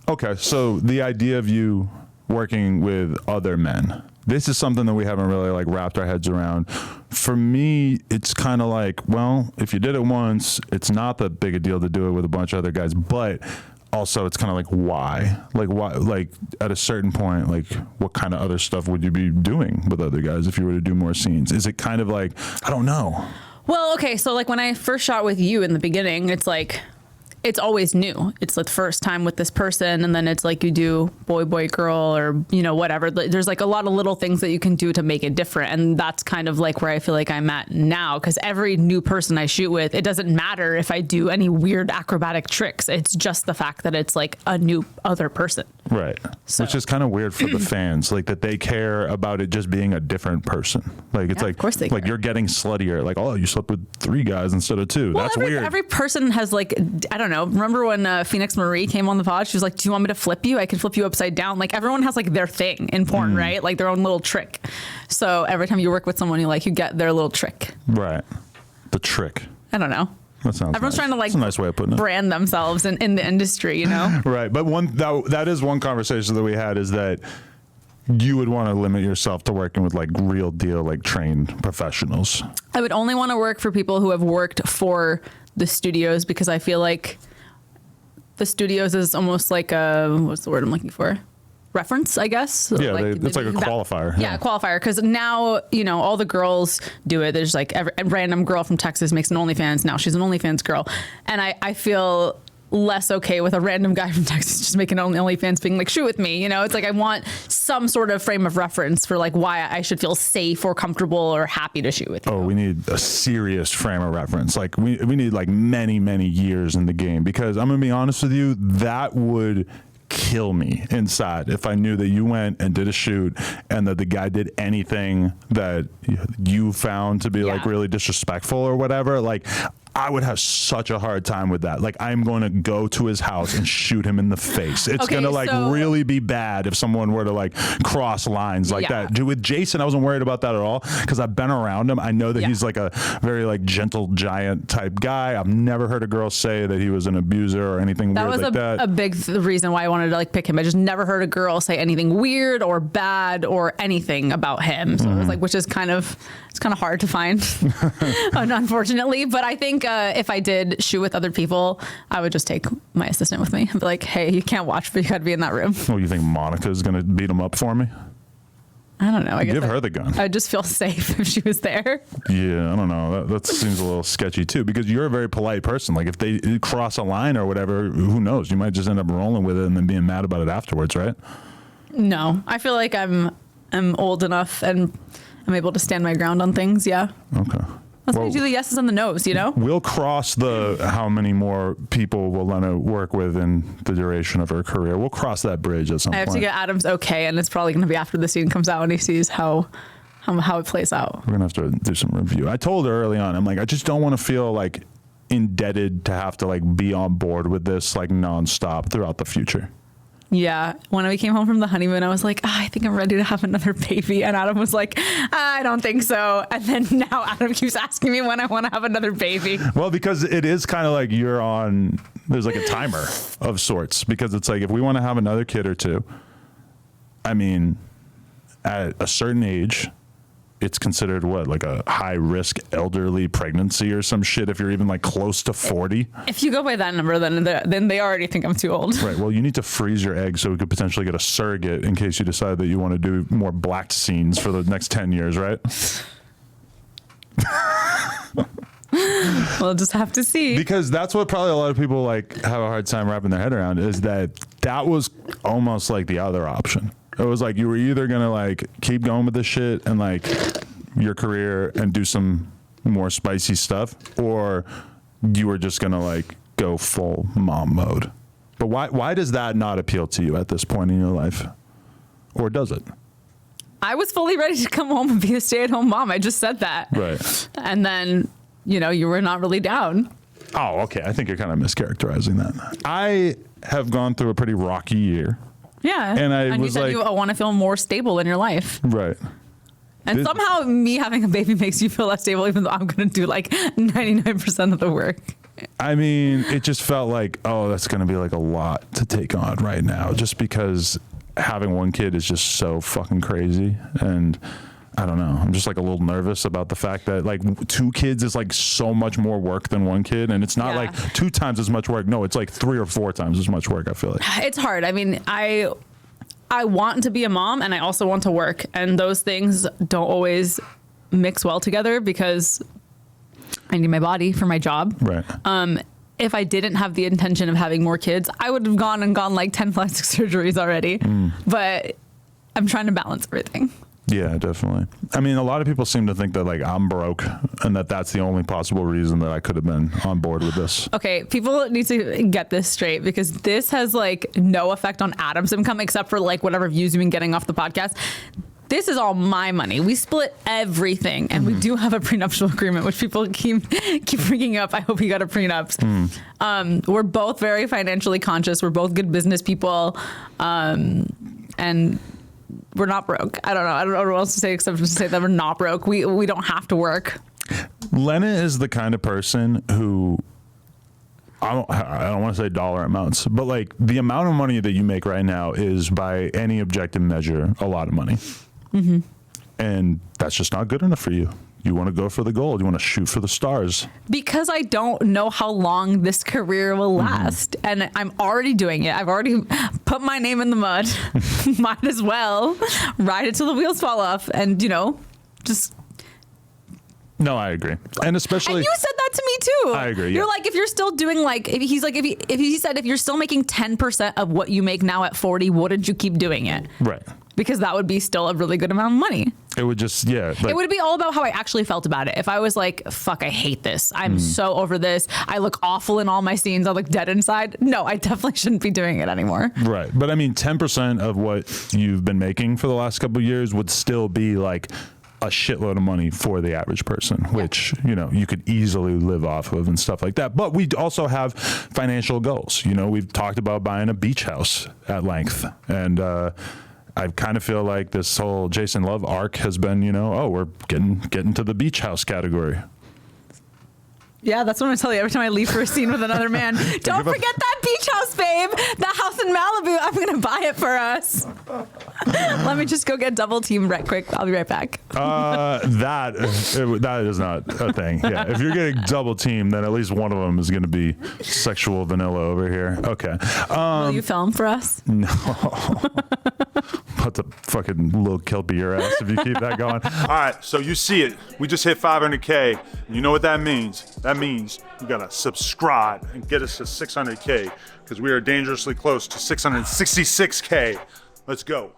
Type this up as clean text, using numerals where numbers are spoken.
Okay, so the idea of you working with other men, this is something that we haven't really like wrapped our heads around. For me, it's kind of like, well, if you did it once, it's not that big a deal to do it with a bunch of other guys, but also it's kind of like, why? Like at a certain point, like what kind of other stuff would you be doing with other guys if you were to do more scenes? Is it kind of like, I don't know. Well, okay, so like when I first shot with you in the beginning, it's like, it's always new. It's the first time with this person, and then it's like you do boy, boy, girl, or, you know, whatever. There's like a lot of little things that you can do to make it different. And that's kind of like where I feel like I'm at now, because every new person I shoot with, it doesn't matter if I do any weird acrobatic tricks. It's just the fact that it's like a new other person. Right. So. Which is kind of weird for the fans, like that they care about it just being a different person. Like it's like, of course they like care. You're getting sluttier. Like, oh, you slept with 3 guys instead of 2. Well, that's weird. Every person has like, I don't know. Remember when Phoenix Marie came on the pod? She was like, do you want me to flip you? I can flip you upside down. Like everyone has like their thing in porn, right? Like their own little trick. So every time you work with someone you like, you get their little trick. Right. The trick. I don't know. That sounds Everyone's nice. trying to like That's a nice way of putting it. Brand themselves in the industry, you know? Right. But that is one conversation that we had, is that you would want to limit yourself to working with like real deal, like trained professionals. I would only want to work for people who have worked for the studios, because I feel like the studios is almost like a, what's the word I'm looking for? Reference, I guess. Yeah, it's like a qualifier. Yeah, a qualifier. Because now, you know, all the girls do it. There's like a random girl from Texas makes an OnlyFans. Now she's an OnlyFans girl. And I feel less okay with a random guy from Texas just making OnlyFans being like, shoot with me. You know, it's like I want some sort of frame of reference for like why I should feel safe or comfortable or happy to shoot with you. Oh, we need a serious frame of reference. Like we need like many, many years in the game, because I'm going to be honest with you, that would kill me inside if I knew that you went and did a shoot and that the guy did anything that you found to be like really disrespectful or whatever. Like I would have such a hard time with that. Like I'm going to go to his house and shoot him in the face. It's going to like really be bad if someone were to like cross lines like that. Dude, with Jason, I wasn't worried about that at all, because I've been around him. I know that he's like a very like gentle giant type guy. I've never heard a girl say that he was an abuser or anything weird like that. That was a big reason why I wanted to like pick him. I just never heard a girl say anything weird or bad or anything about him. So it was like, which is kind of, it's kind of hard to find, unfortunately. But I think if I did shoot with other people, I would just take my assistant with me and be like, hey, you can't watch, but you got to be in that room. Oh, you think Monica's going to beat him up for me? I don't know. I guess give her the gun. I'd just feel safe if she was there. Yeah, I don't know. That seems a little sketchy too, because you're a very polite person. Like if they cross a line or whatever, who knows? You might just end up rolling with it and then being mad about it afterwards, right? No, I feel like I'm old enough and I'm able to stand my ground on things. Yeah. Okay. That's why you do the yeses and the nos, you know? We'll cross the how many more people will Lena work with in the duration of her career. We'll cross that bridge at some point. I have to get Adam's okay, and it's probably going to be after the scene comes out and he sees how it plays out. We're going to have to do some review. I told her early on, I'm like, I just don't want to feel like indebted to have to like be on board with this like nonstop throughout the future. Yeah. When we came home from the honeymoon, I was like, I think I'm ready to have another baby. And Adam was like, I don't think so. And then now Adam keeps asking me when I want to have another baby. Well, because it is kind of like there's like a timer of sorts, because it's like, if we want to have another kid or two, I mean, at a certain age, it's considered like a high risk elderly pregnancy or some shit if you're even like close to 40. If you go by that number, then they already think I'm too old. Right. Well, you need to freeze your eggs so we could potentially get a surrogate in case you decide that you want to do more black scenes for the next 10 years, right? We'll just have to see. Because that's what probably a lot of people like have a hard time wrapping their head around, is that was almost like the other option. It was like you were either going to like keep going with this shit and like your career and do some more spicy stuff, or you were just going to like go full mom mode. But why does that not appeal to you at this point in your life? Or does it? I was fully ready to come home and be a stay-at-home mom. I just said that. Right. And then, you know, you were not really down. Oh, okay. I think you're kind of mischaracterizing that. I have gone through a pretty rocky year. Yeah. And you said you want to feel more stable in your life. Right. And somehow me having a baby makes you feel less stable, even though I'm going to do like 99% of the work. I mean, it just felt like, oh, that's going to be like a lot to take on right now, just because having one kid is just so fucking crazy. And I don't know, I'm just like a little nervous about the fact that like 2 kids is like so much more work than 1 kid. And it's not like 2 times as much work. No, it's like 3 or 4 times as much work, I feel like. It's hard. I mean, I want to be a mom and I also want to work. And those things don't always mix well together because I need my body for my job. Right. If I didn't have the intention of having more kids, I would have gone like 10 plastic surgeries already. But I'm trying to balance everything. Yeah, definitely. I mean, a lot of people seem to think that like I'm broke and that's the only possible reason that I could have been on board with this. Okay, people need to get this straight because this has like no effect on Adam's income except for like whatever views you've been getting off the podcast. This is all my money. We split everything, and we do have a prenuptial agreement, which people keep bringing up. I hope you got a prenup. We're both very financially conscious. We're both good business people, and we're not broke. I don't know what else to say except to say that we're not broke. We don't have to work. Lena is the kind of person who, I don't want to say dollar amounts, but like the amount of money that you make right now is by any objective measure a lot of money. And that's just not good enough for you. You want to go for the gold. You want to shoot for the stars. Because I don't know how long this career will last. And I'm already doing it. I've already put my name in the mud. Might as well ride it till the wheels fall off and, just... No, I agree. And especially... And you said that to me too. I agree. You're like, if you're still doing like, if he said, if you're still making 10% of what you make now at 40, wouldn't you keep doing it? Right. Because that would be still a really good amount of money. It would just, yeah. It would be all about how I actually felt about it. If I was like, fuck, I hate this. I'm so over this. I look awful in all my scenes. I look dead inside. No, I definitely shouldn't be doing it anymore. Right. But I mean, 10% of what you've been making for the last couple of years would still be like a shitload of money for the average person, which, you could easily live off of and stuff like that. But we also have financial goals. We've talked about buying a beach house at length. And, I kind of feel like this whole Jason Love arc has been, we're getting to the beach house category. Yeah, that's what I tell you every time I leave for a scene with another man. Don't forget that beach house, babe. That house in Malibu. I'm going to buy it for us. Let me just go get double teamed right quick. I'll be right back. That is not a thing. Yeah, if you're getting double teamed, then at least one of them is going to be sexual vanilla over here. Okay. Will you film for us? No. About to fucking little kelpie your ass if you keep that going. All right, so you see it. We just hit 500K. You know what that means? That means you gotta subscribe and get us to 600K because we are dangerously close to 666K. Let's go.